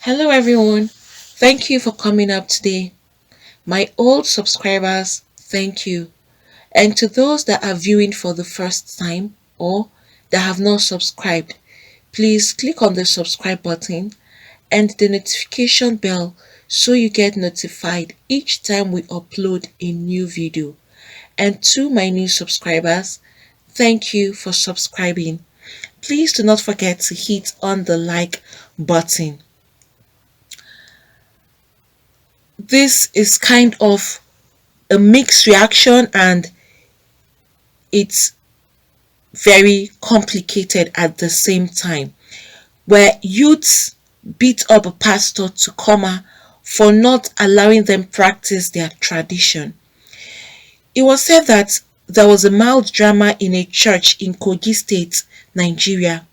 Hello everyone. Thank you for coming up today. My old subscribers, thank you. And to those that are viewing for the first time or that have not subscribed, please click on the subscribe button and the notification bell so you get notified each time we upload a new video. And to my new subscribers, thank you for subscribing. Please do not forget to hit on the like button. This is kind of a mixed reaction and it's very complicated at the same time, where youths beat up a pastor to coma for not allowing them practice their tradition. It was said that there was a mild drama in a church in Kogi State, Nigeria,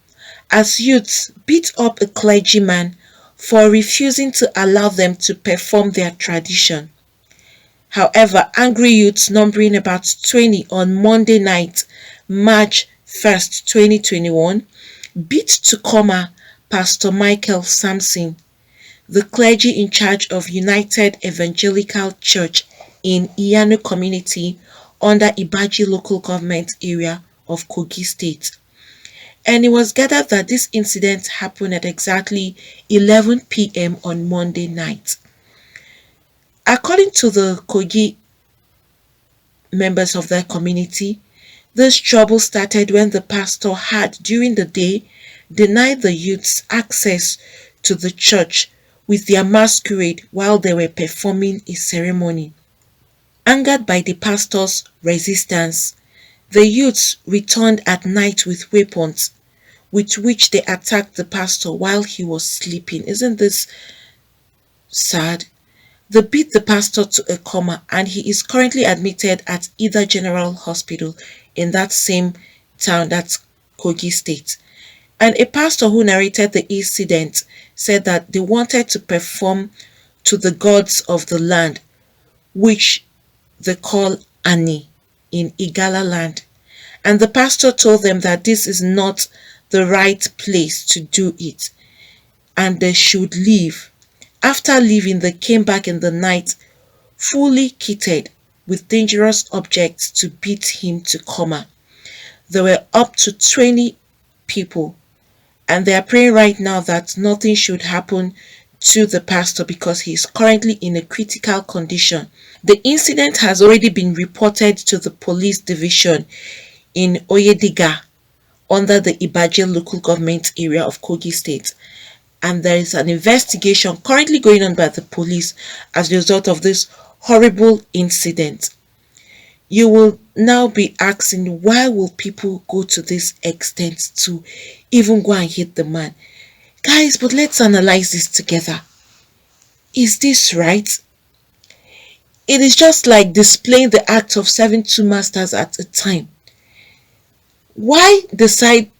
as youths beat up a clergyman for refusing to allow them to perform their tradition. However, angry youths numbering about 20 on Monday night, March 1st, 2021, beat to coma Pastor Michael Samson, the clergy in charge of United Evangelical Church in Iyano community under Ibaji local government area of Kogi State. And it was gathered that this incident happened at exactly 11 p.m. on Monday night. According to the Kogi members of their community, this trouble started when the pastor had, during the day, denied the youths access to the church with their masquerade while they were performing a ceremony. Angered by the pastor's resistance, the youths returned at night with weapons, with which they attacked the pastor while he was sleeping. Isn't this sad? They beat the pastor to a coma and he is currently admitted at Ida General Hospital in that same town, that's Kogi State. And a pastor who narrated the incident said that they wanted to perform to the gods of the land, which they call Ani in Igala land. And the pastor told them that this is not the right place to do it and they should leave. After leaving, they came back in the night, fully kitted with dangerous objects to beat him to coma. There were up to 20 people, and they are praying right now that nothing should happen to the pastor because he is currently in a critical condition. The incident has already been reported to the police division in Oyediga under the Ibaji local government area of Kogi State. And there is an investigation currently going on by the police as a result of this horrible incident. You will now be asking, why will people go to this extent to even go and hit the man? Guys, but let's analyze this together. Is this right? It is just like displaying the act of serving two masters at a time. Why decide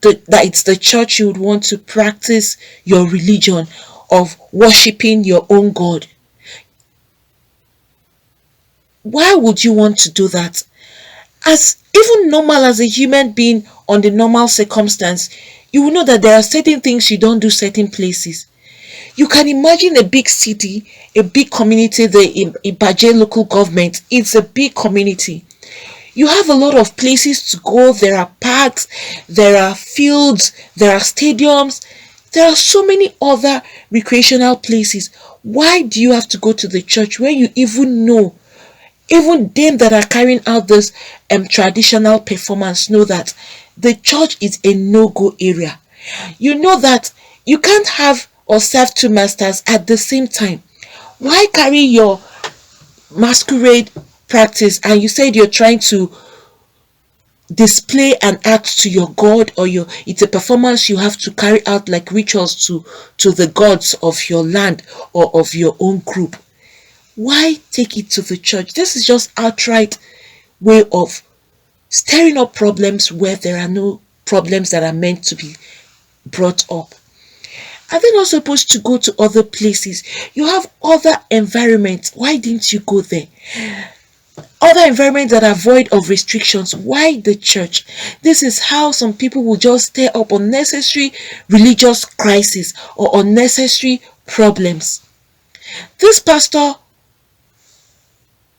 that it's the church you would want to practice your religion of worshipping your own God? Why would you want to do that? As even normal as a human being on the normal circumstance, you will know that there are certain things you don't do certain places. You can imagine a big city, a big community, the Ibaji local government. It's a big community. You have a lot of places to go. There are parks, there are fields, there are stadiums. There are so many other recreational places. Why do you have to go to the church when you even know, even them that are carrying out this traditional performance know that the church is a no-go area? You know that you can't have or serve two masters at the same time. Why carry your masquerade practice and you said you're trying to display an act to your god, or it's a performance you have to carry out like rituals to the gods of your land or of your own group? Why take it to the church? This is just outright way of stirring up problems where there are no problems that are meant to be brought up. Are they not supposed to go to other places? You have other environments. Why didn't you go there? Other environments that are void of restrictions. Why the church? This is how some people will just stir up unnecessary religious crisis or unnecessary problems. This pastor,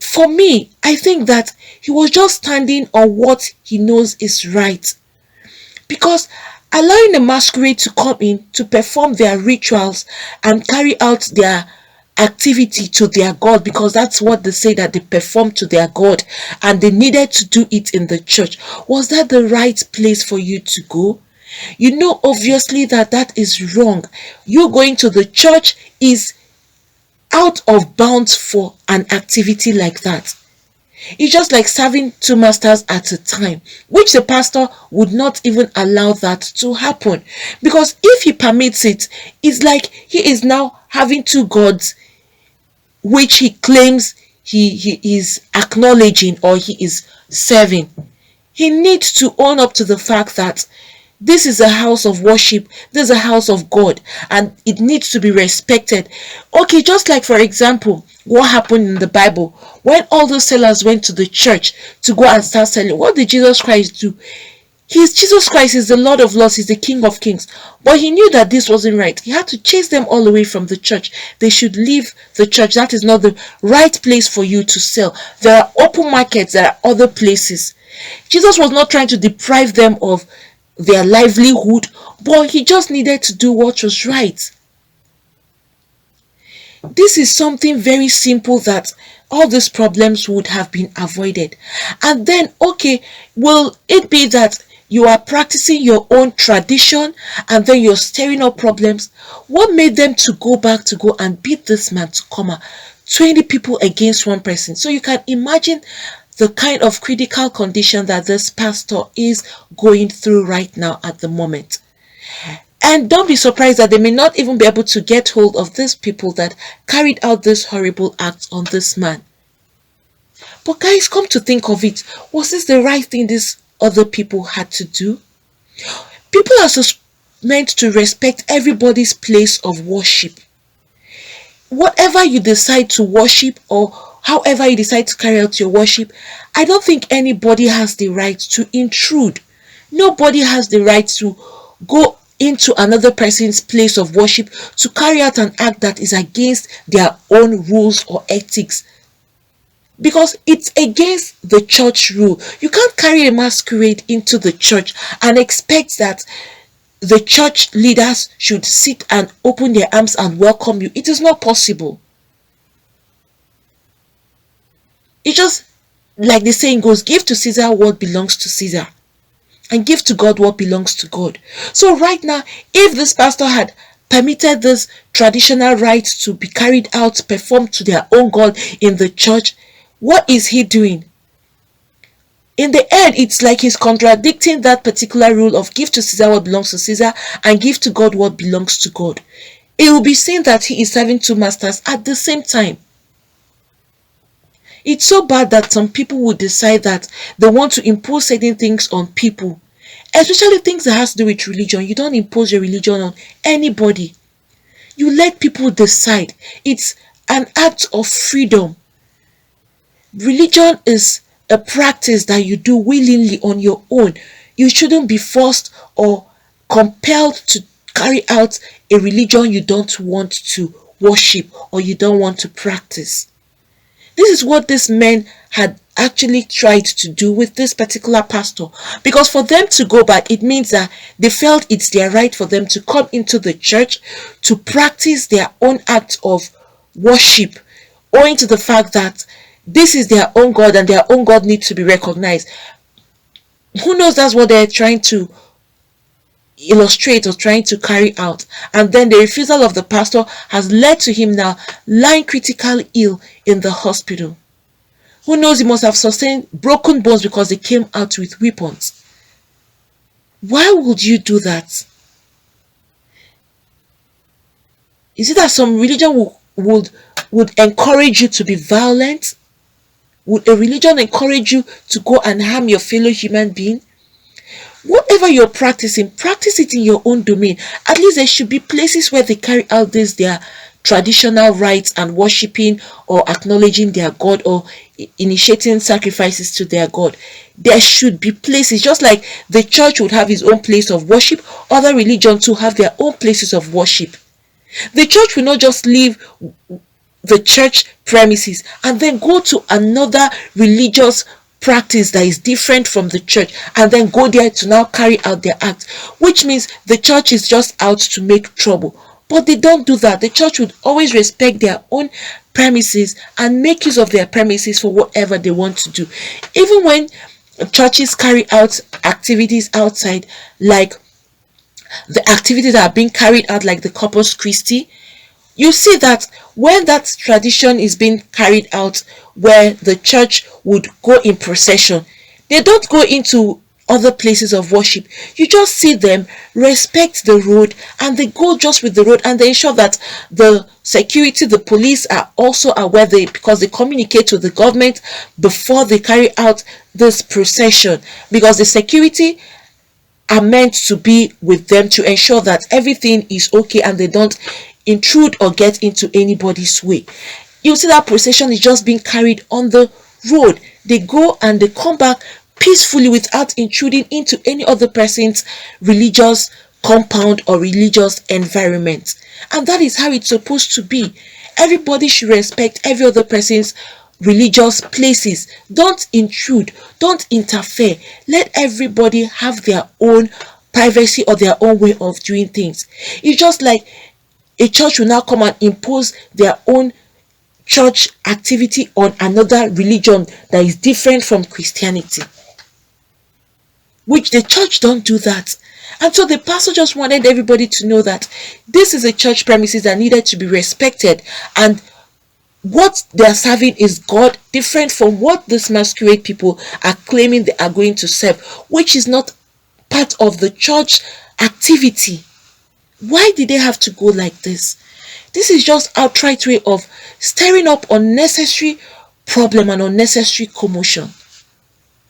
for me, I think that he was just standing on what he knows is right. Because allowing the masquerade to come in to perform their rituals and carry out their activity to their God, because that's what they say that they perform to their God, and they needed to do it in the church. Was that the right place for you to go? You know, obviously, that is wrong. You going to the church is out of bounds for an activity like that. It's just like serving two masters at a time, which the pastor would not even allow that to happen. Because if he permits it, it's like he is now having two gods, which he claims he is acknowledging or he is serving. He needs to own up to the fact that this is a house of worship, this is a house of God, and it needs to be respected. Okay, just like, for example, what happened in the Bible when all the sellers went to the church to go and start selling. What did Jesus Christ do? Jesus Christ is the Lord of Lords, he's the King of Kings. But he knew that this wasn't right. He had to chase them all away from the church. They should leave the church. That is not the right place for you to sell. There are open markets, there are other places. Jesus was not trying to deprive them of their livelihood, but he just needed to do what was right. This is something very simple that all these problems would have been avoided. And then, okay, will it be that you are practicing your own tradition and then you're stirring up problems? What made them to go back to go and beat this man to coma? 20 people against one person. So you can imagine the kind of critical condition that this pastor is going through right now at the moment. And don't be surprised that they may not even be able to get hold of these people that carried out this horrible act on this man. But guys, come to think of it, was this the right thing these other people had to do? People are meant to respect everybody's place of worship. Whatever you decide to worship or however you decide to carry out your worship, I don't think anybody has the right to intrude. Nobody has the right to go into another person's place of worship to carry out an act that is against their own rules or ethics, because it's against the church rule. You can't carry a masquerade into the church and expect that the church leaders should sit and open their arms and welcome you. It is not possible. It's just like the saying goes, give to Caesar what belongs to Caesar, and give to God what belongs to God. So right now, if this pastor had permitted this traditional rites to be carried out, performed to their own God in the church, what is he doing? In the end, it's like he's contradicting that particular rule of give to Caesar what belongs to Caesar and give to God what belongs to God. It will be seen that he is serving two masters at the same time. It's so bad that some people would decide that they want to impose certain things on people, especially things that has to do with religion. You don't impose your religion on anybody. You let people decide. It's an act of freedom. Religion is a practice that you do willingly on your own. You shouldn't be forced or compelled to carry out a religion you don't want to worship or you don't want to practice. This is what this man had actually tried to do with this particular pastor, because for them to go back, it means that they felt it's their right for them to come into the church to practice their own act of worship, owing to the fact that this is their own God and their own God needs to be recognized. Who knows, that's what they're trying to illustrate or trying to carry out. And then the refusal of the pastor has led to him now lying critically ill in the hospital. Who knows, he must have sustained broken bones because they came out with weapons. Why would you do that? Is it that some religion would encourage you to be violent? Would a religion encourage you to go and harm your fellow human being? Whatever you're practicing, practice it in your own domain. At least there should be places where they carry out this their traditional rites and worshiping or acknowledging their God, or initiating sacrifices to their God. There should be places, just like the church would have its own place of worship, other religions to have their own places of worship. The church will not just leave the church premises and then go to another religious practice that is different from the church and then go there to now carry out their act, which means the church is just out to make trouble. But they don't do that. The church would always respect their own premises and make use of their premises for whatever they want to do. Even when churches carry out activities outside, like the activities that are being carried out, like the Corpus Christi, you see that when that tradition is being carried out, where the church would go in procession, they don't go into other places of worship. You just see them respect the road, and they go just with the road, and they ensure that the security, the police are also aware, because they communicate to the government before they carry out this procession, because the security are meant to be with them to ensure that everything is okay and they don't intrude or get into anybody's way. You see that procession is just being carried on the road. They go and they come back peacefully without intruding into any other person's religious compound or religious environment. And that is how it's supposed to be. Everybody should respect every other person's religious places. Don't intrude, don't interfere. Let everybody have their own privacy or their own way of doing things. It's just like a church will now come and impose their own church activity on another religion that is different from Christianity, which the church don't do that. And so the pastor just wanted everybody to know that this is a church premises that needed to be respected, and what they are serving is God, different from what these masquerade people are claiming they are going to serve, which is not part of the church activity. Why did they have to go like this? This is just outright way of stirring up unnecessary problem and unnecessary commotion.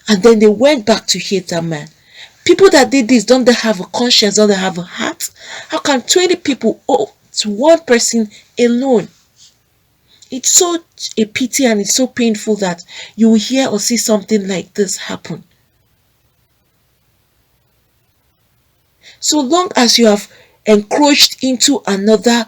And then they went back to hate that man. People that did this, don't they have a conscience? Don't they have a heart? How can 20 people owe to one person alone? It's so a pity, and it's so painful that you will hear or see something like this happen. So long as you have encroached into another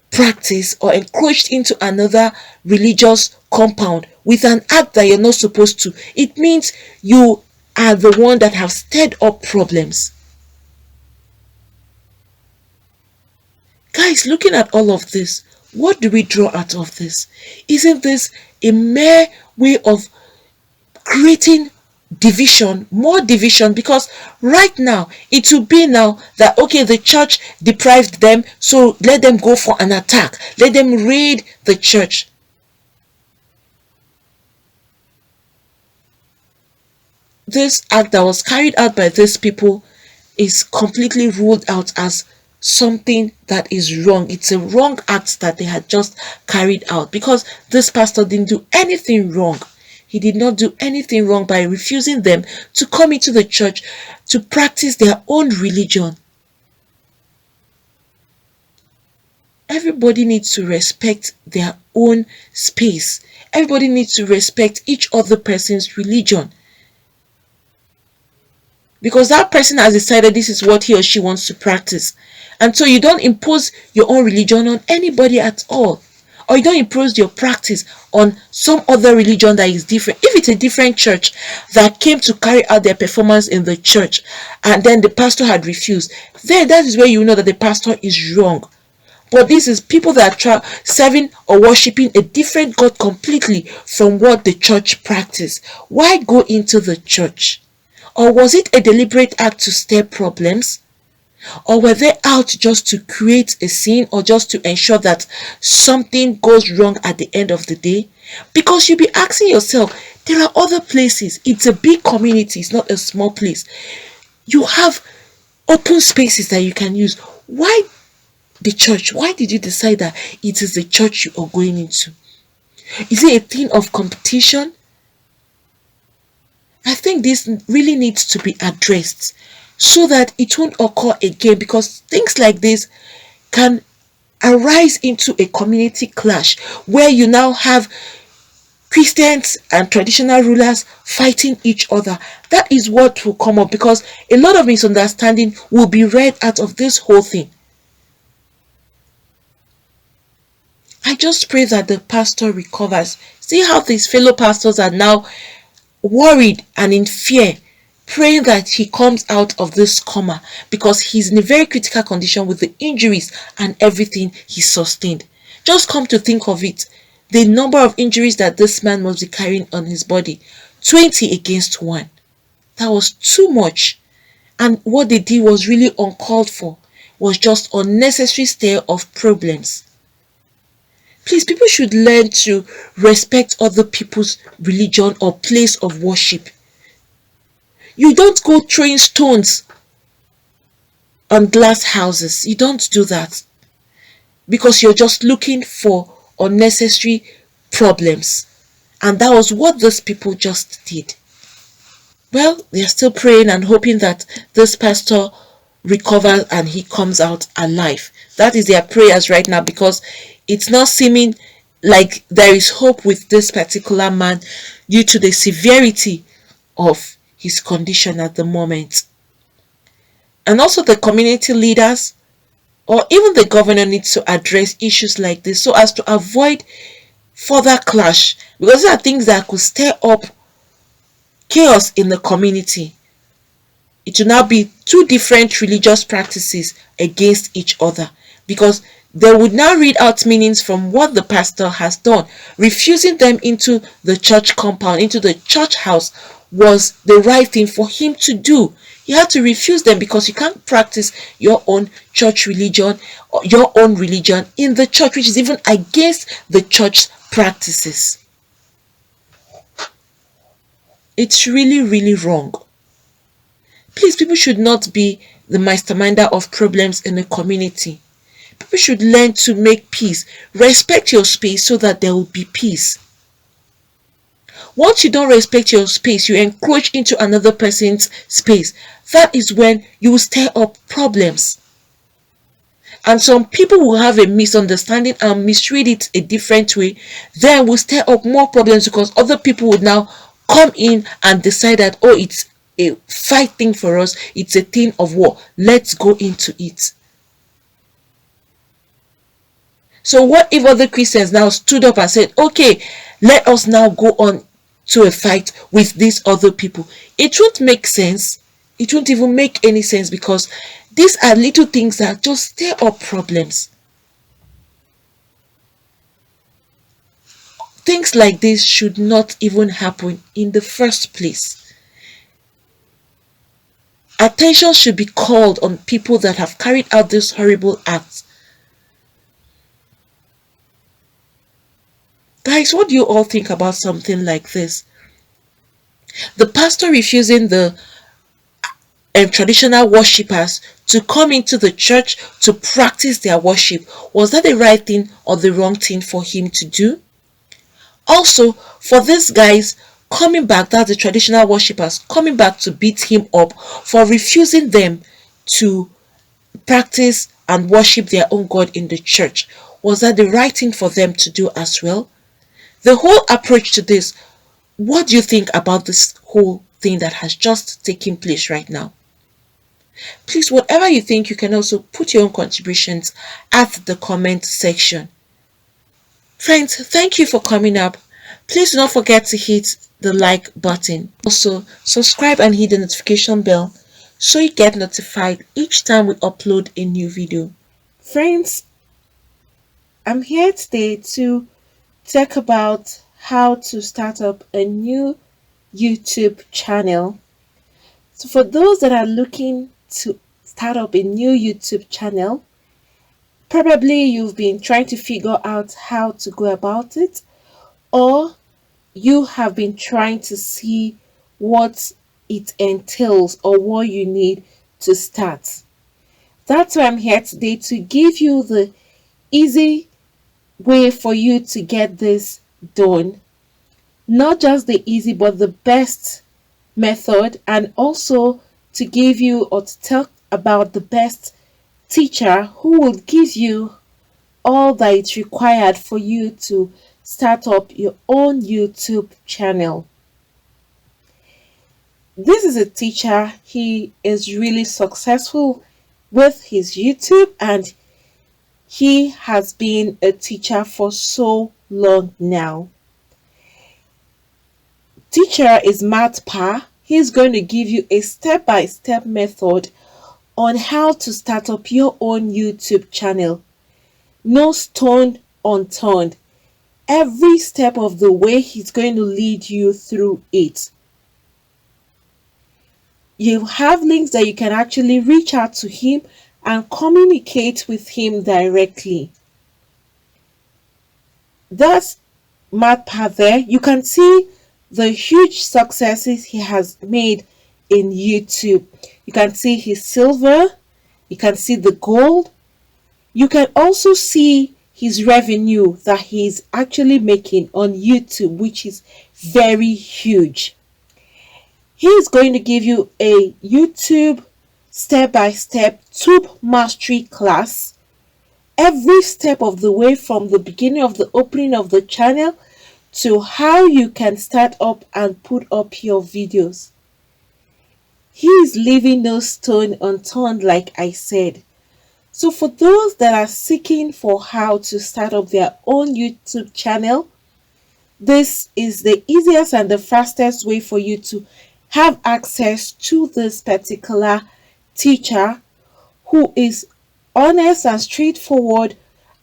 practice or encroached into another religious compound with an act that you're not supposed to, it means you are the one that have stirred up problems. Guys, looking at all of this, what do we draw out of this? Isn't this a mere way of creating division, more division? Because right now it will be now that, okay, the church deprived them, so let them go for an attack, let them raid the church. This act that was carried out by these people is completely ruled out as something that is wrong. It's a wrong act that they had just carried out, because this pastor didn't do anything wrong. He did not do anything wrong by refusing them to come into the church to practice their own religion. Everybody needs to respect their own space. Everybody needs to respect each other person's religion, because that person has decided this is what he or she wants to practice. And so you don't impose your own religion on anybody at all, or you don't impose your practice on some other religion that is different. If it's a different church that came to carry out their performance in the church and then the pastor had refused, then that is where you know that the pastor is wrong. But this is people that are serving or worshipping a different God completely from what the church practice. Why go into the church? Or was it a deliberate act to stir problems? Or were they out just to create a scene, or just to ensure that something goes wrong at the end of the day? Because you'll be asking yourself, there are other places. It's a big community. It's not a small place. You have open spaces that you can use. Why the church? Why did you decide that it is the church you are going into? Is it a thing of competition? I think this really needs to be addressed so that it won't occur again, because things like this can arise into a community clash where you now have Christians and traditional rulers fighting each other. That is what will come up, because a lot of misunderstanding will be read out of this whole thing. I just pray that the pastor recovers. See how these fellow pastors are now worried and in fear, praying that he comes out of this coma, because he's in a very critical condition with the injuries and everything he sustained. Just come to think of it, the number of injuries that this man must be carrying on his body, 20 against 1. That was too much. And what they did was really uncalled for, was just unnecessary stir of problems. Please, people should learn to respect other people's religion or place of worship. You don't go throwing stones on glass houses. You don't do that, because you're just looking for unnecessary problems. And that was what those people just did. Well, they're still praying and hoping that this pastor recovers and he comes out alive. That is their prayers right now, because it's not seeming like there is hope with this particular man due to the severity of his condition at the moment. And also the community leaders or even the governor needs to address issues like this so as to avoid further clash, because these are things that could stir up chaos in the community. It will now be two different religious practices against each other, because they would now read out meanings from what the pastor has done. Refusing them into the church compound, into the church house, was the right thing for him to do. You have to refuse them, because you can't practice your own church religion or your own religion in the church, which is even against the church practices. It's really, really wrong. Please, people should not be the masterminder of problems in a community. People should learn to make peace. Respect your space so that there will be peace. Once you don't respect your space, you encroach into another person's space. That is when you will stir up problems. And some people will have a misunderstanding and misread it a different way. Then will stir up more problems, because other people would now come in and decide that, oh, it's a fight thing for us. It's a thing of war. Let's go into it. So what if other Christians now stood up and said, okay, let us now go on to a fight with these other people? It won't make sense. It won't even make any sense, because these are little things that just stir up problems. Things like this should not even happen in the first place. Attention should be called on people that have carried out this horrible act. Guys, what do you all think about something like this? The pastor refusing the traditional worshippers to come into the church to practice their worship, was that the right thing or the wrong thing for him to do? Also, for these guys coming back, that's the traditional worshippers coming back to beat him up for refusing them to practice and worship their own God in the church, was that the right thing for them to do as well? The whole approach to this, what do you think about this whole thing that has just taken place right now? Please, whatever you think, you can also put your own contributions at the comment section. Friends, thank you for coming up. Please do not forget to hit the like button. Also, subscribe and hit the notification bell so you get notified each time we upload a new video. Friends, I'm here today to talk about how to start up a new YouTube channel. So for those that are looking to start up a new YouTube channel, probably you've been trying to figure out how to go about it, or you have been trying to see what it entails or what you need to start. That's why I'm here today, to give you the easy way for you to get this done. Not just the easy, but the best method, and also to give you or to talk about the best teacher who will give you all that is required for you to start up your own YouTube channel. This is a teacher. He is really successful with his YouTube, and he has been a teacher for so long now. Teacher is Matt Pa. He's going to give you a step-by-step method on how to start up your own YouTube channel. No stone unturned. Every step of the way, he's going to lead you through it. You have links that you can actually reach out to him and communicate with him directly. That's Matt Pa there. You can see the huge successes he has made in YouTube. You can see his silver, you can see the gold, you can also see his revenue that he's actually making on YouTube, which is very huge. He is going to give you a YouTube step-by-step tube mastery class every step of the way, from the beginning of the opening of the channel to how you can start up and put up your videos. He is leaving no stone unturned, like I said. So for those that are seeking for how to start up their own YouTube channel, this is the easiest and the fastest way for you to have access to this particular teacher who is honest and straightforward,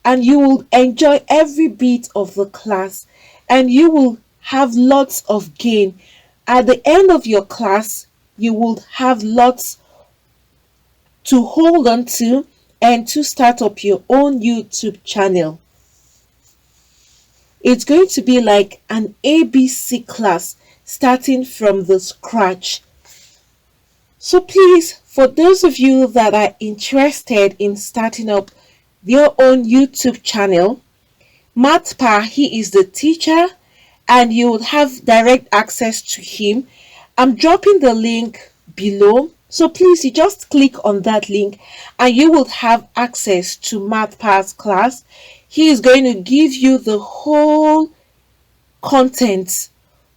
and you will enjoy every bit of the class and you will have lots of gain. At the end of your class, you will have lots to hold on to and to start up your own YouTube channel. It's going to be like an ABC class starting from the scratch. So please, for those of you that are interested in starting up your own YouTube channel, Matt Pa, he is the teacher and you will have direct access to him. I'm dropping the link below. So please, you just click on that link and you will have access to Matt Pa's class. He is going to give you the whole content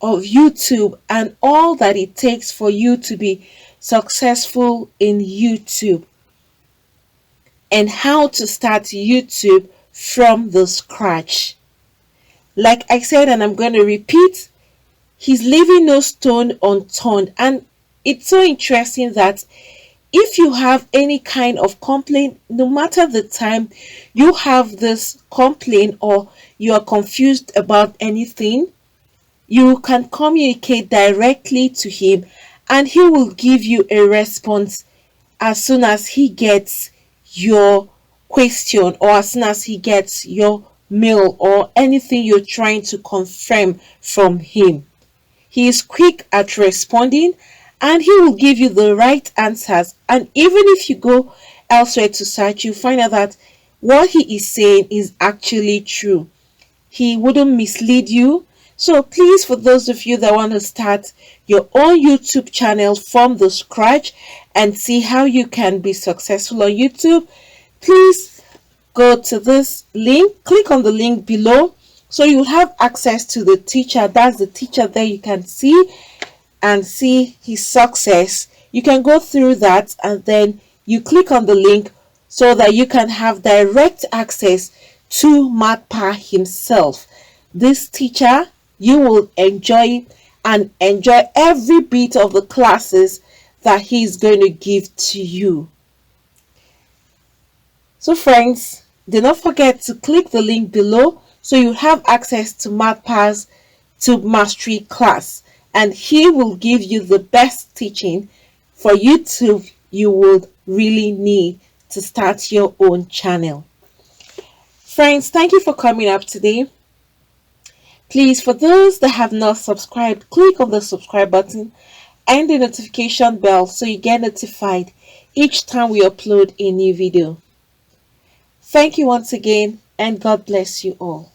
of YouTube and all that it takes for you to be successful in YouTube and how to start YouTube from the scratch. Like I said, and I'm going to repeat, he's leaving no stone unturned. And it's so interesting that if you have any kind of complaint, no matter the time you have this complaint or you are confused about anything, you can communicate directly to him and he will give you a response as soon as he gets your question or as soon as he gets your mail or anything you're trying to confirm from him. He is quick at responding and he will give you the right answers. And even if you go elsewhere to search, you find out that what he is saying is actually true. He wouldn't mislead you. So please, for those of you that want to start your own YouTube channel from the scratch and see how you can be successful on YouTube, please go to this link, click on the link below so you'll have access to the teacher. That's the teacher there. You can see and see his success. You can go through that and then you click on the link so that you can have direct access to Matt Pa himself. This teacher, you will enjoy and enjoy every bit of the classes that he's going to give to you. So friends, do not forget to click the link below so you have access to Matt Pa's Tube Mastery class, and he will give you the best teaching for YouTube you would really need to start your own channel. Friends, thank you for coming up today. Please, for those that have not subscribed, click on the subscribe button and the notification bell so you get notified each time we upload a new video. Thank you once again, and God bless you all.